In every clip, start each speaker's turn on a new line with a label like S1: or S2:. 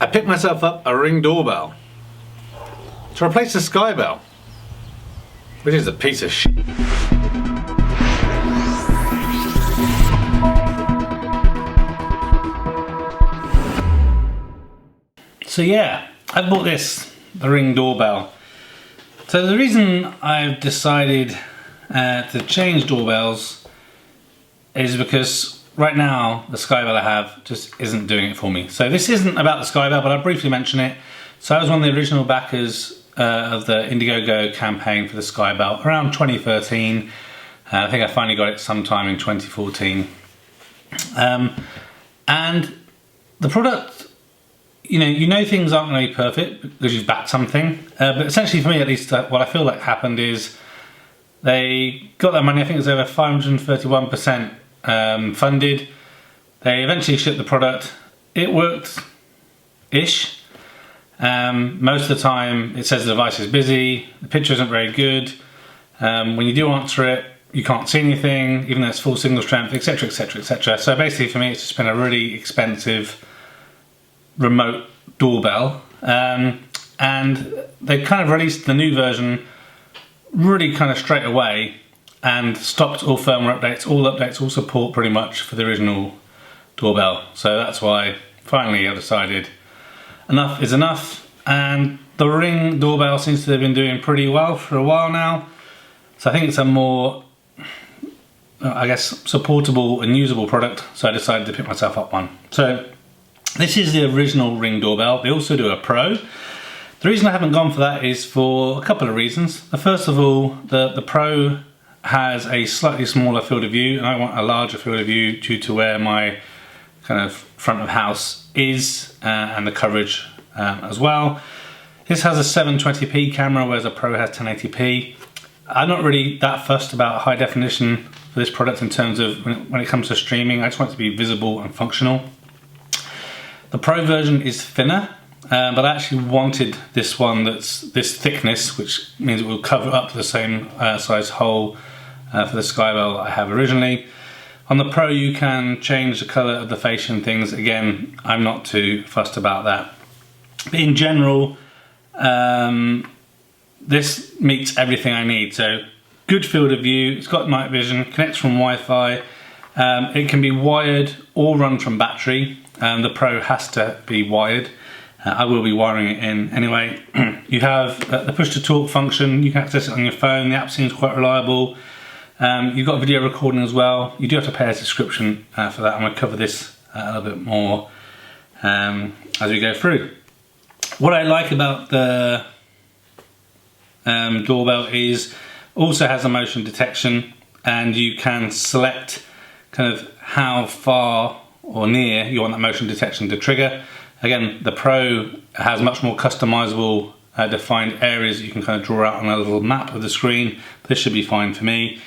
S1: I picked myself up a Ring Doorbell to replace the Skybell, which is a piece of shit. So yeah, I bought the Ring Doorbell. So the reason I've decided to change doorbells is because right now the Skybell I have just isn't doing it for me. So this isn't about the Skybell, but I'll briefly mention it. So I was one of the original backers of the Indiegogo campaign for the Skybell around 2013. I think I finally got it sometime in 2014. And the product, you know things aren't going to be perfect because you've backed something. But essentially for me at least, what I feel like happened is they got their money. I think it was over 531% funded. They eventually shipped the product. It worked-ish. Most of the time it says the device is busy, the picture isn't very good. When you do answer it, you can't see anything, even though it's full signal strength, etc, etc, etc. So basically for me it's just been a really expensive remote doorbell. And they kind of released the new version really kind of straight away and stopped all firmware updates, all support pretty much for the original doorbell. So that's why finally I decided enough is enough, and the Ring Doorbell seems to have been doing pretty well for a while now. So I think it's a more, I guess, supportable and usable product, so I decided to pick myself up one. So this is the original Ring Doorbell. They also do a Pro. The reason I haven't gone for that is for a couple of reasons. First of all, the Pro has a slightly smaller field of view, and I want a larger field of view due to where my kind of front of house is and the coverage as well. This has a 720p camera, whereas a Pro has 1080p. I'm not really that fussed about high definition for this product in terms of when it comes to streaming. I just want it to be visible and functional. The Pro version is thinner, but I actually wanted this one that's this thickness, which means it will cover up the same size hole for the Skybell I have originally. On the Pro you can change the colour of the fascia and things. Again, I'm not too fussed about that. But in general, this meets everything I need. So good field of view, it's got night vision, connects from Wi-Fi, it can be wired or run from battery. The Pro has to be wired. I will be wiring it in anyway. You have the push to talk function, you can access it on your phone, the app seems quite reliable. You've got video recording as well. You do have to pay a subscription for that. I'm going to cover this a little bit more as we go through. What I like about the doorbell is also has a motion detection, and you can select kind of how far or near you want that motion detection to trigger. Again, the Pro has much more customizable defined areas that you can kind of draw out on a little map of the screen. This should be fine for me.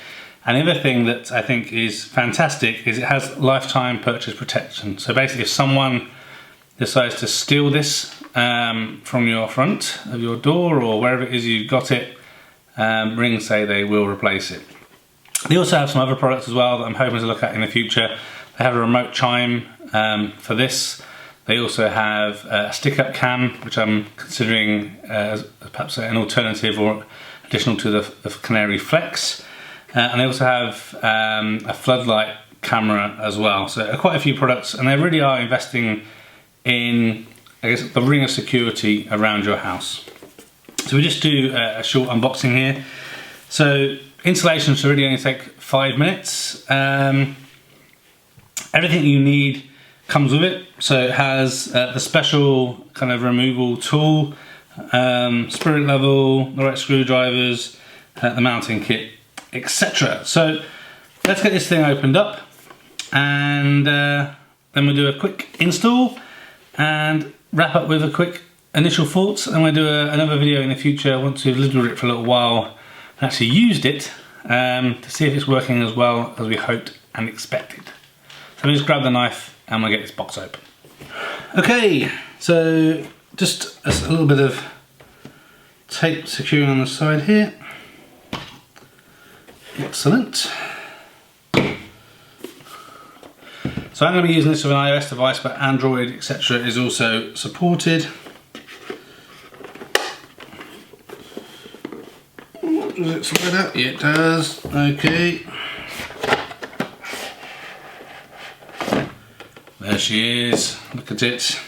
S1: And the other thing that I think is fantastic is it has lifetime purchase protection. So basically if someone decides to steal this from your front of your door or wherever it is you've got it, Ring say they will replace it. They also have some other products as well that I'm hoping to look at in the future. They have a remote chime for this. They also have a stick-up cam, which I'm considering as perhaps an alternative or additional to the Canary Flex. And they also have a floodlight camera as well. So quite a few products, and they really are investing in, I guess, the ring of security around your house. So we just do a short unboxing here. So installation should really only take 5 minutes. Everything you need comes with it. So it has the special kind of removal tool, spirit level, the right screwdrivers, the mounting kit, etc. So let's get this thing opened up, and then we'll do a quick install and wrap up with a quick initial thoughts, and we'll do another video in the future once we've lived with it for a little while and actually used it to see if it's working as well as we hoped and expected. So we'll just grab the knife and we'll get this box open. Okay, so just a little bit of tape securing on the side here. Excellent. So I'm going to be using this with an iOS device, but Android, etc. is also supported. Does it slide out? Yeah, it does. Okay. There she is. Look at it.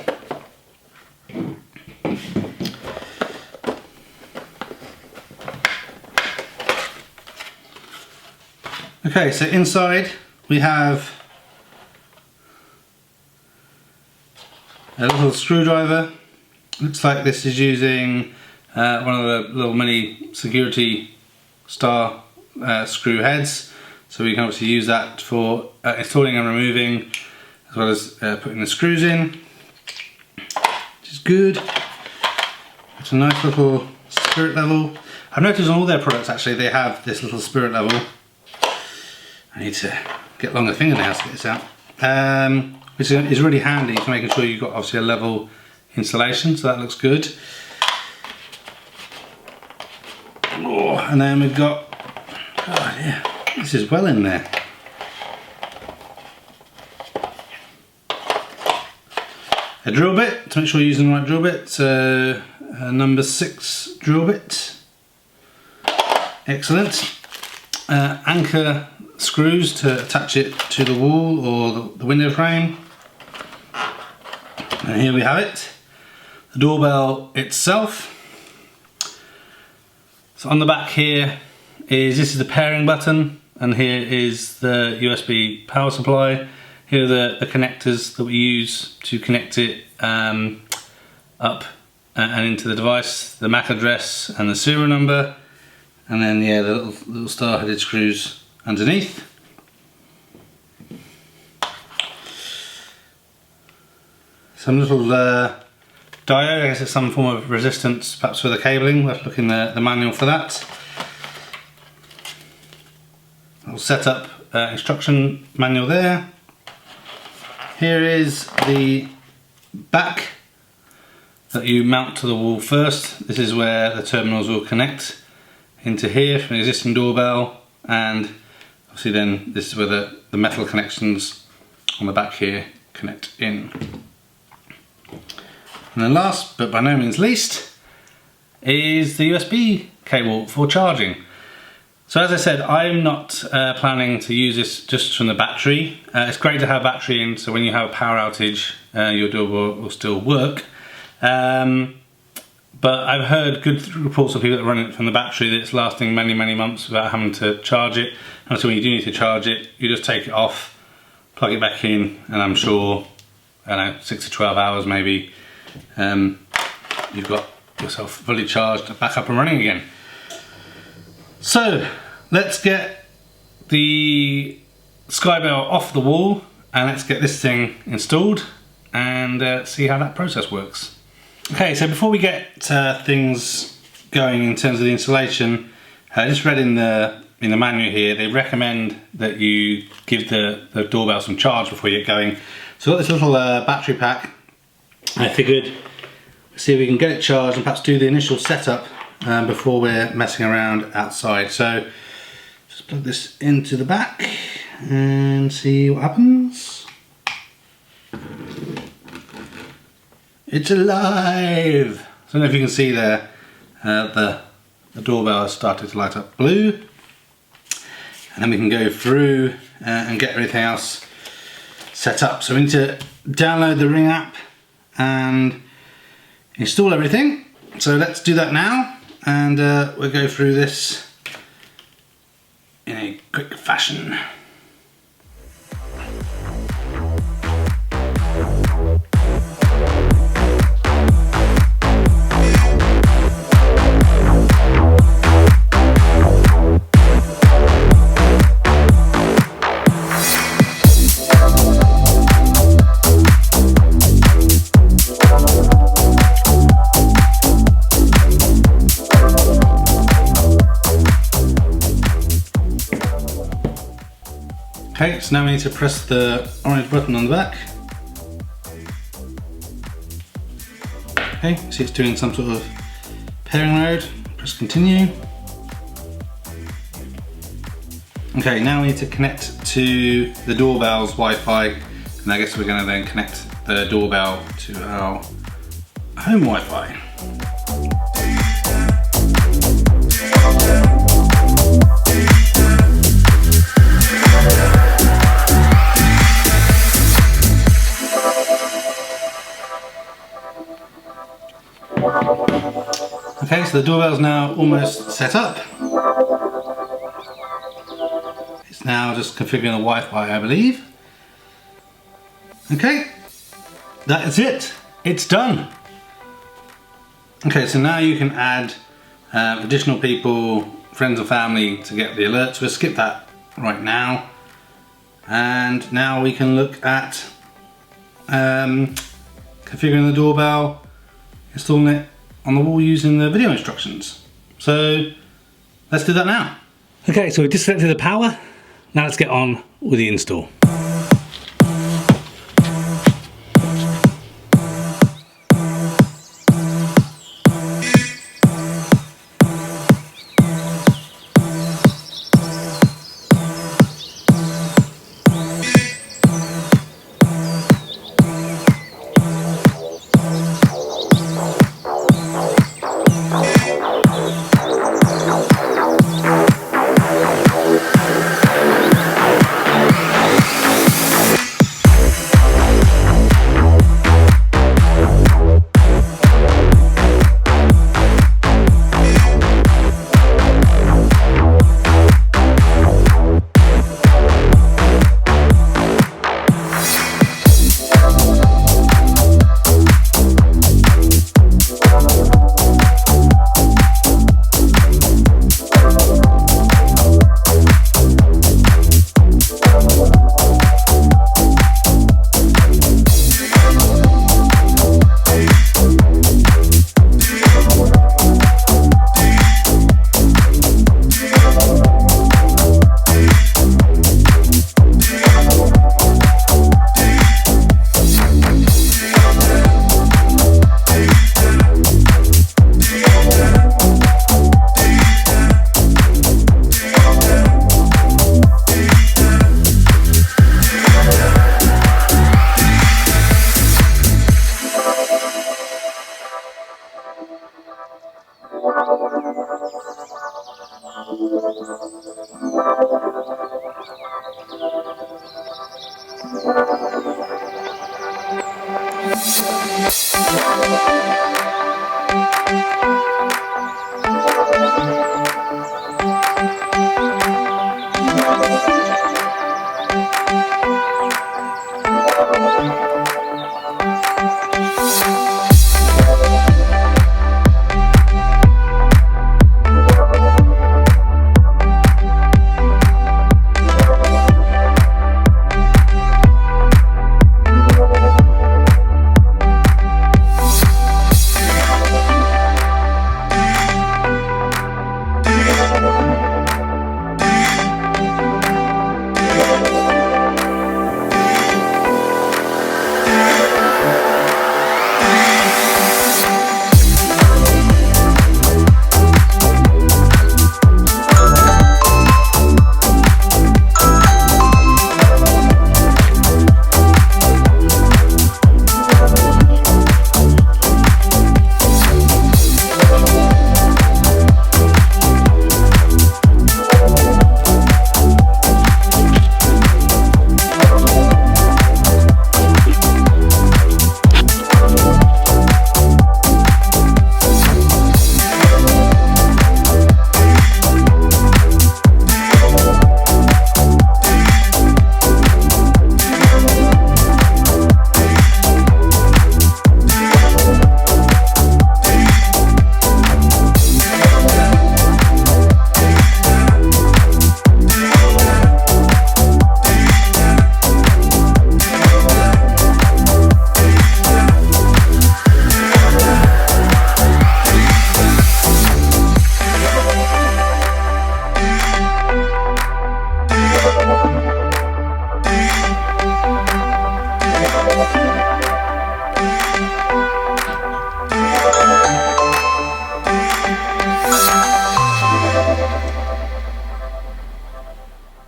S1: Okay, so inside we have a little screwdriver. Looks like this is using one of the little mini security star screw heads. So we can obviously use that for installing and removing, as well as putting the screws in, which is good. It's a nice little spirit level. I've noticed on all their products actually they have this little spirit level. I need to get longer fingernails to get this out. Which is really handy for making sure you've got obviously a level installation, so that looks good. Oh, and then we've got, oh yeah, this is well in there. A drill bit, to make sure you're using the right drill bit, so number 6 drill bit. Excellent. Anchor screws to attach it to the wall or the window frame. And here we have it, the doorbell itself. So on the back here this is the pairing button, and here is the USB power supply. Here are the connectors that we use to connect it up and into the device, the MAC address and the serial number, and then yeah, the little star-headed screws underneath. Some little diode, I guess it's some form of resistance, perhaps for the cabling. We'll have to look in the manual for that. Little setup instruction manual there. Here is the back that you mount to the wall first. This is where the terminals will connect into here from the existing doorbell, and obviously then this is where the metal connections on the back here connect in. And then last but by no means least is the USB cable for charging. So as I said, I'm not planning to use this just from the battery. It's great to have battery in, so when you have a power outage your doorbell will still work. But I've heard good reports of people that run it from the battery that it's lasting many months without having to charge it. And so when you do need to charge it, you just take it off, plug it back in, and I'm sure, I don't know, 6 to 12 hours maybe, you've got yourself fully charged, back up and running again. So let's get the Skybell off the wall and let's get this thing installed and see how that process works. Okay, so before we get things going in terms of the installation, I just read in the manual here, they recommend that you give the doorbell some charge before you get going. So I've got this little battery pack. I figured, see if we can get it charged and perhaps do the initial setup before we're messing around outside. So just plug this into the back and see what happens. It's alive! So I don't know if you can see there, the doorbell has started to light up blue. And then we can go through and get everything else set up. So we need to download the Ring app and install everything. So let's do that now, and we'll go through this in a quick fashion. Okay, so now we need to press the orange button on the back. Okay, see it's doing some sort of pairing mode. Press continue. Okay, now we need to connect to the doorbell's Wi-Fi. And And I guess we're going to then connect the doorbell to our home Wi-Fi. Okay, so the doorbell's now almost set up. It's now just configuring the Wi-Fi, I believe. Okay, that is it. It's done. Okay, so now you can add additional people, friends and family to get the alerts. We'll skip that right now. And now we can look at configuring the doorbell, installing it on the wall using the video instructions. So let's do that now. Okay, so we've disconnected the power. Now let's get on with the install.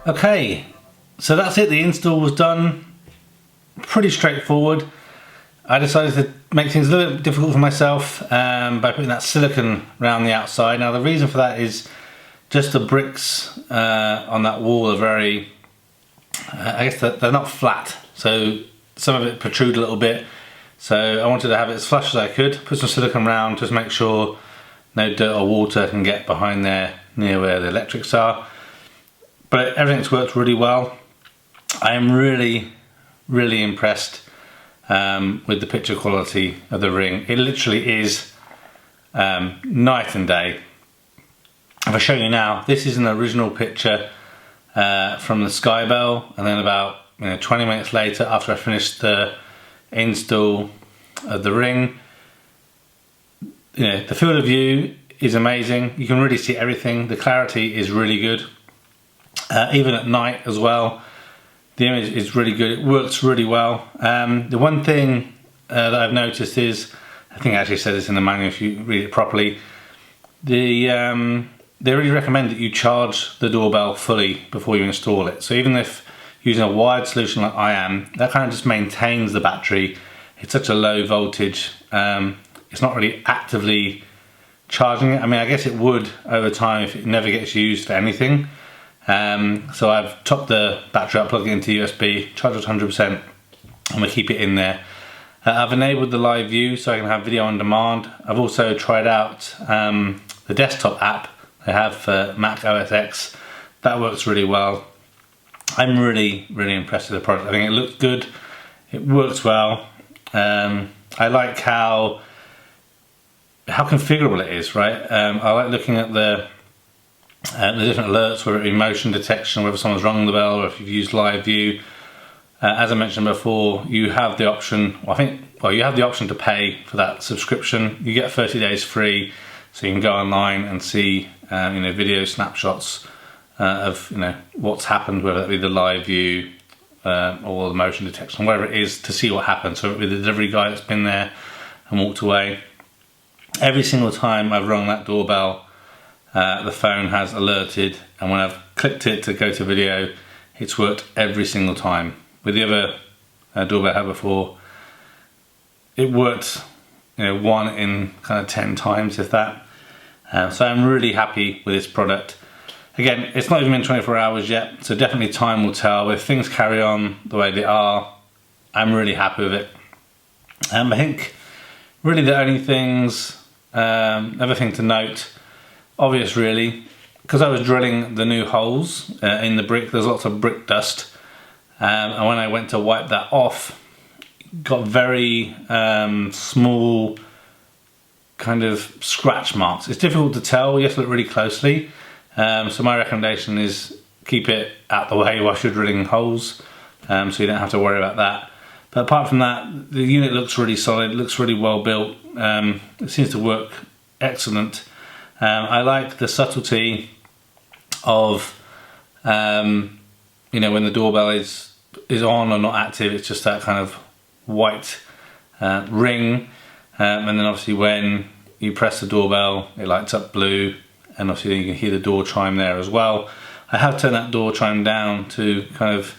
S1: Okay, so that's it. The install was done. pretty straightforward. I decided to make things a little bit difficult for myself by putting that silicone around the outside. Now the reason for that is just the bricks on that wall are very, I guess they're not flat, so some of it protrude a little bit. So I wanted to have it as flush as I could, put some silicone around, just make sure no dirt or water can get behind there near where the electrics are. But everything's worked really well. I am really impressed with the picture quality of the Ring. It literally is night and day. If I show you now, this is an original picture from the Skybell, and then about 20 minutes later, after I finished the install of the Ring, the field of view is amazing. You can really see everything. The clarity is really good, even at night as well. The image is really good. It works really well. The one thing that I've noticed is, I think I actually said this in the manual if you read it properly, they really recommend that you charge the doorbell fully before you install it. So even if using a wired solution like I am, that kind of just maintains the battery. It's such a low voltage. It's not really actively charging it. I mean, I guess it would over time if it never gets used for anything. So I've topped the battery up, plugged it into USB, charged it 100%, and we keep it in there. I've enabled the live view so I can have video on demand. I've also tried out the desktop app they have for Mac OS X. That works really well. I'm really impressed with the product. I think it looks good, it works well. I like how configurable it is, right? I like looking at the different alerts, whether it be motion detection, whether someone's rung the bell, or if you've used live view. As I mentioned before, you have the option, you have the option to pay for that subscription. You get 30 days free, so you can go online and see video snapshots of what's happened, whether that be the live view or the motion detection, whatever it is, to see what happened. So with the delivery guy that's been there and walked away, every single time I've rung that doorbell, the phone has alerted, and when I've clicked it to go to video, it's worked every single time. With the other doorbell I had before, it worked 1 in kind of 10 times, if that. So I'm really happy with this product. Again, it's not even been 24 hours yet, so definitely time will tell. If things carry on the way they are, I'm really happy with it. I think really the only things, other thing to note, obvious really, because I was drilling the new holes in the brick, there's lots of brick dust, and when I went to wipe that off, got very small kind of scratch marks. It's difficult to tell, you have to look really closely. So my recommendation is keep it out the way whilst you're drilling holes, so you don't have to worry about that. But apart from that, the unit looks really solid, looks really well built. It seems to work excellent. I like the subtlety of when the doorbell is on or not active, it's just that kind of white ring, and then obviously when you press the doorbell it lights up blue, and obviously you can hear the door chime there as well. I have turned that door chime down to kind of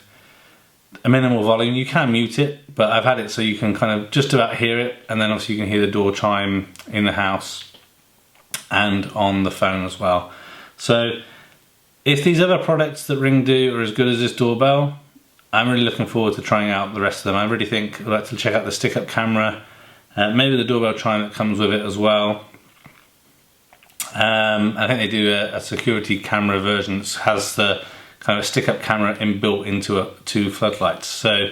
S1: a minimal volume. You can mute it, but I've had it so you can kind of just about hear it, and then obviously you can hear the door chime in the house and on the phone as well. So if these other products that Ring do are as good as this doorbell, I'm really looking forward to trying out the rest of them. I really think I'd like to check out the stick-up camera, maybe the doorbell chime that comes with it as well. I think they do a security camera version that has the kind of stick-up camera inbuilt into two floodlights. So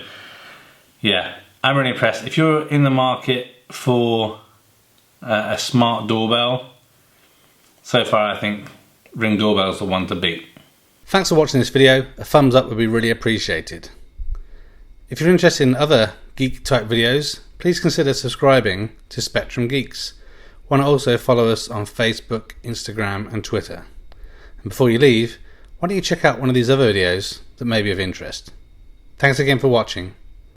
S1: yeah, I'm really impressed. If you're in the market for a smart doorbell, so far I think Ring Doorbell is the one to beat. Thanks for watching this video. A thumbs up would be really appreciated. If you're interested in other geek type videos, please consider subscribing to Spectrum Geeks. Why not also follow us on Facebook, Instagram and Twitter. And before you leave, why don't you check out one of these other videos that may be of interest. Thanks again for watching.